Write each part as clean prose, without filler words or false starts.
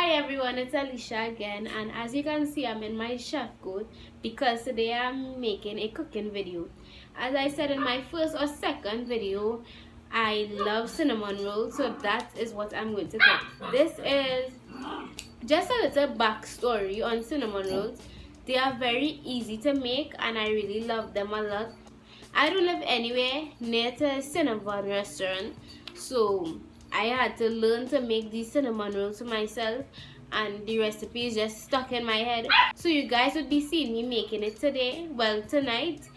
Hi everyone, it's Alicia again, and as you can see I'm in my chef coat because today I'm making a cooking video. As I said in my first or second video, I love cinnamon rolls, so that is what I'm going to cook. This is just a little backstory on cinnamon rolls. They are very easy to make and I really love them a lot. I don't live anywhere near to a cinnamon restaurant, so I had to learn to make these cinnamon rolls for myself, and the recipe is just stuck in my head. So you guys would be seeing me making it today, well tonight,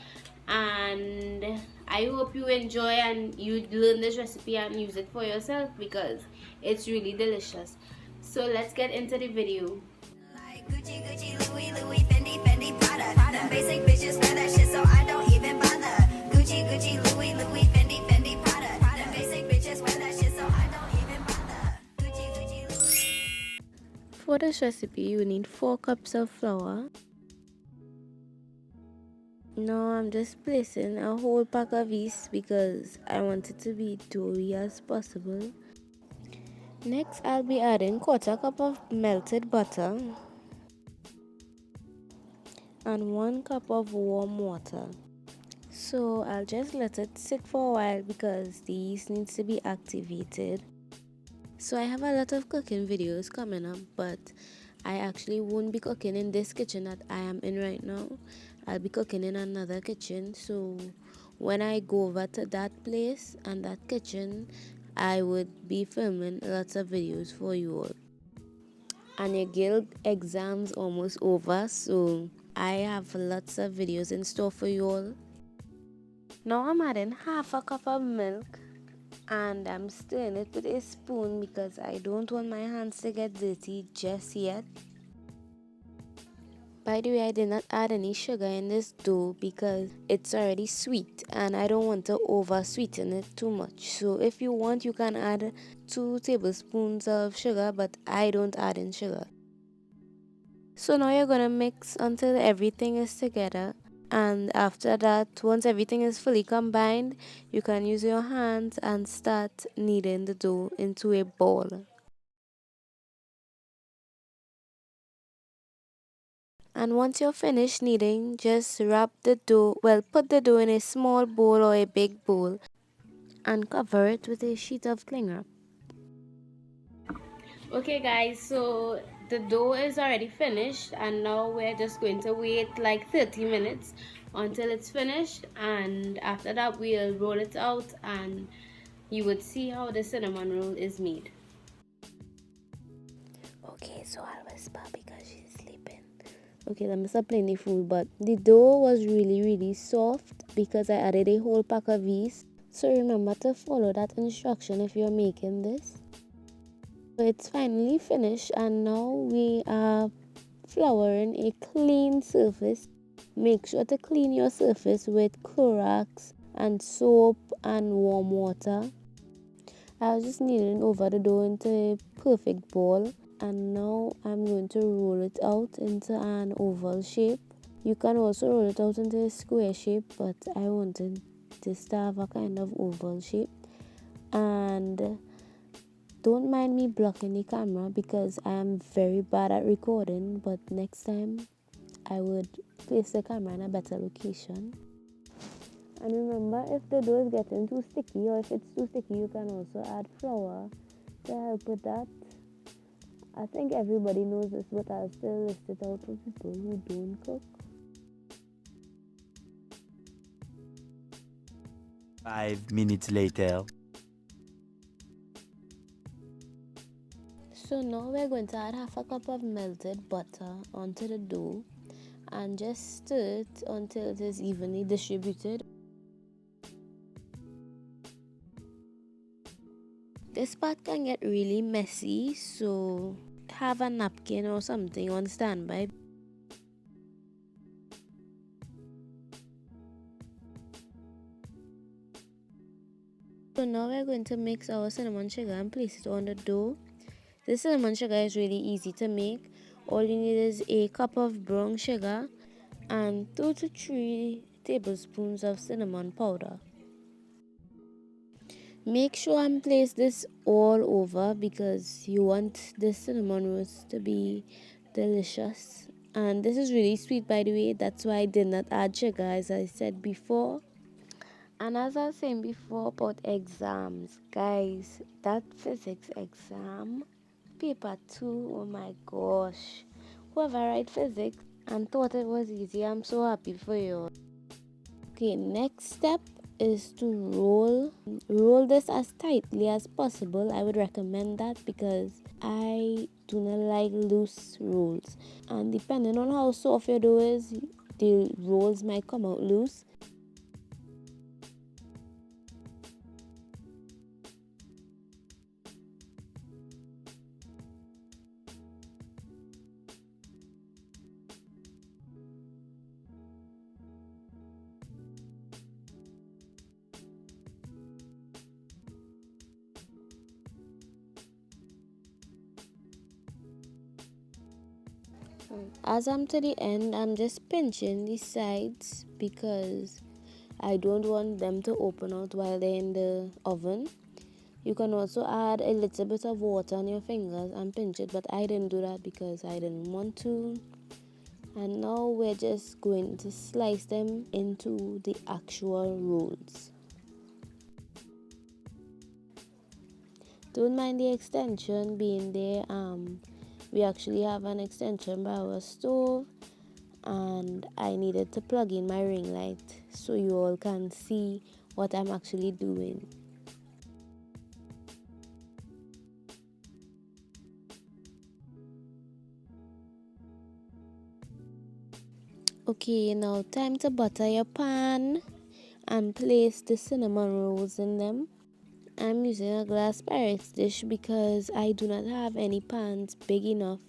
and I hope you enjoy and you learn this recipe and use it for yourself because it's really delicious. So let's get into the video. Like Gucci, Gucci, Louis, Louis, Fendi, Fendi, Prada. Them basic bitches wear that shit, so I don't even bother. Gucci, Gucci, Louis, Louis, Fendi, Fendi, Prada. Them basic bitches wear that shit, so I don't even bother. Gucci, Gucci, Louis. For this recipe, you need 4 cups of flour. Now I'm just placing a whole pack of yeast because I want it to be doughy as possible. Next, I'll be adding 1/4 cup of melted butter and 1 cup of warm water. So I'll just let it sit for a while because the yeast needs to be activated. So I have a lot of cooking videos coming up, but I actually won't be cooking in this kitchen that I am in right now. I'll be cooking in another kitchen, so when I go over to that place and that kitchen, I would be filming lots of videos for you all. And your guild exam's almost over, so I have lots of videos in store for you all. Now I'm adding 1/2 cup of milk and I'm stirring it with a spoon because I don't want my hands to get dirty just yet. By the way, I did not add any sugar in this dough because it's already sweet and I don't want to over sweeten it too much. So if you want, you can add 2 tablespoons of sugar, but I don't add in sugar. So now you're gonna mix until everything is together, and after that, once everything is fully combined, you can use your hands and start kneading the dough into a ball. And once you're finished kneading, just wrap the dough, put the dough in a small bowl or a big bowl and cover it with a sheet of cling wrap. Okay guys, so the dough is already finished and now we're just going to wait like 30 minutes until it's finished, and after that we'll roll it out and you would see how the cinnamon roll is made. Okay, so I'll whisper because she's sleeping. Okay, let me stop playing the fool, but the dough was really soft because I added a whole pack of yeast. So remember to follow that instruction if you're making this. So it's finally finished and now we are flouring a clean surface. Make sure to clean your surface with Clorox and soap and warm water. I was just kneading over the dough into a perfect ball, and now I'm going to roll it out into an oval shape. You can also roll it out into a square shape, but I wanted this to have a kind of oval shape. And don't mind me blocking the camera because I am very bad at recording, but next time I would place the camera in a better location. And remember, if the dough is getting too sticky or if it's too sticky, you can also add flour to help with that. I think everybody knows this, but I'll still list it out for people who don't cook. 5 minutes later. So now we're going to add 1/2 cup of melted butter onto the dough and just stir it until it is evenly distributed. This part can get really messy, so have a napkin or something on standby. So now we're going to mix our cinnamon sugar and place it on the dough. This cinnamon sugar is really easy to make. All you need is a cup of brown sugar and 2 to 3 tablespoons of cinnamon powder. Make sure and place this all over because you want the cinnamon roast to be delicious. And this is really sweet, by the way. That's why I did not add sugar, as I said before. And as I was saying before about exams, guys, that physics exam, paper 2, oh my gosh. Whoever write physics and thought it was easy, I'm so happy for you. Okay, next step is to roll this as tightly as possible. I would recommend that because I do not like loose rolls, and depending on how soft your dough is, the rolls might come out loose. As I'm to the end, I'm just pinching the sides because I don't want them to open out while they're in the oven. You can also add a little bit of water on your fingers and pinch it, but I didn't do that because I didn't want to. And now we're just going to slice them into the actual rolls. Don't mind the extension being there. We actually have an extension by our stove, and I needed to plug in my ring light so you all can see what I'm actually doing. Okay, now time to butter your pan and place the cinnamon rolls in them. I'm using a glass Pyrex dish because I do not have any pans big enough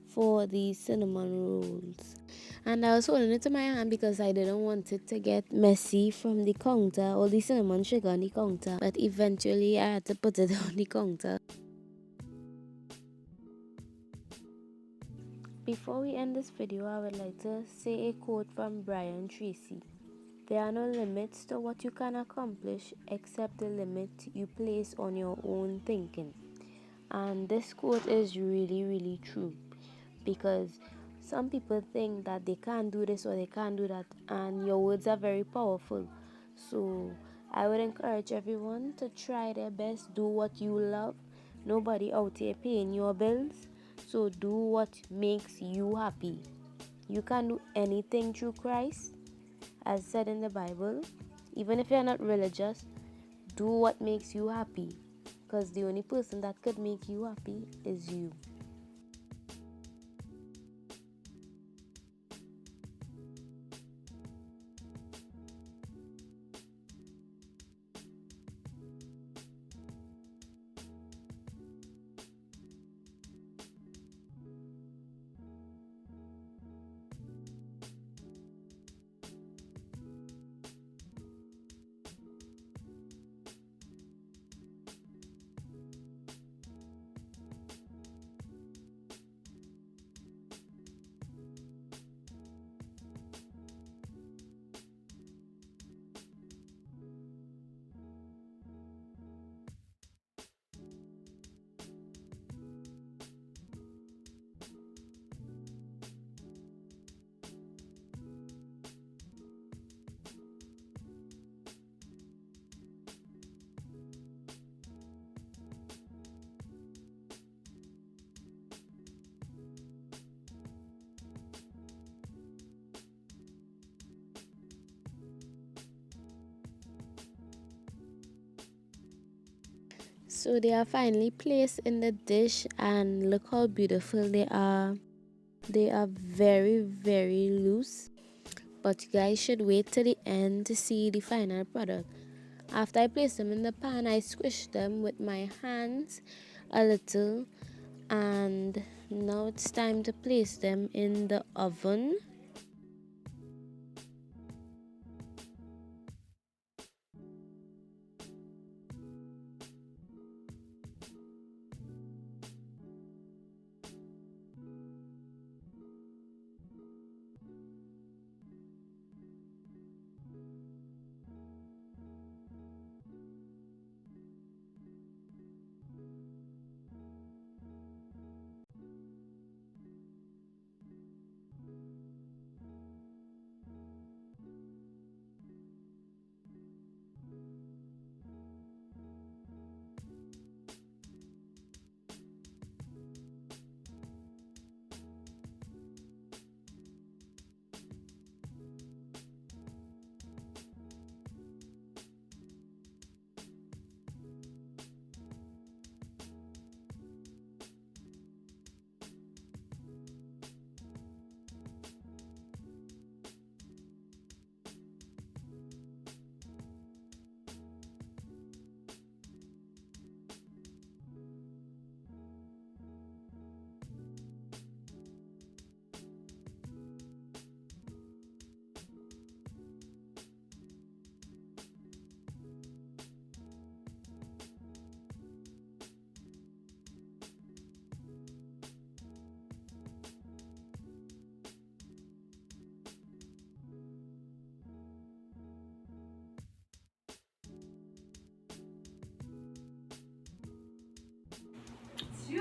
for the cinnamon rolls. And I was holding it in my hand because I didn't want it to get messy from the counter or the cinnamon sugar on the counter. But eventually I had to put it on the counter. Before we end this video, I would like to say a quote from Brian Tracy. There are no limits to what you can accomplish except the limit you place on your own thinking. And this quote is really, really true because some people think that they can't do this or they can't do that, and your words are very powerful. So I would encourage everyone to try their best, do what you love. Nobody out here paying your bills, so do what makes you happy. You can do anything through Christ, as said in the Bible. Even if you're not religious, do what makes you happy, because the only person that could make you happy is you. So they are finally placed in the dish, and look how beautiful they are. They are very, very loose, but you guys should wait till the end to see the final product. After I place them in the pan, I squish them with my hands a little, and now it's time to place them in the oven.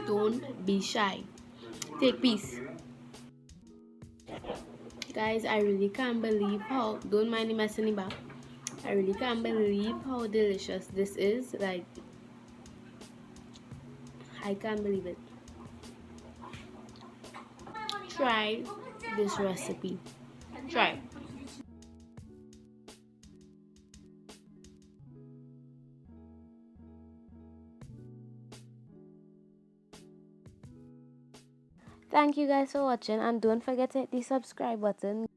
Don't be shy. Take peace. Guys, I really can't believe how, don't mind the mess in the back. I really can't believe how delicious this is. Like, I can't believe it. Try this recipe. Try. Thank you guys for watching, and don't forget to hit the subscribe button.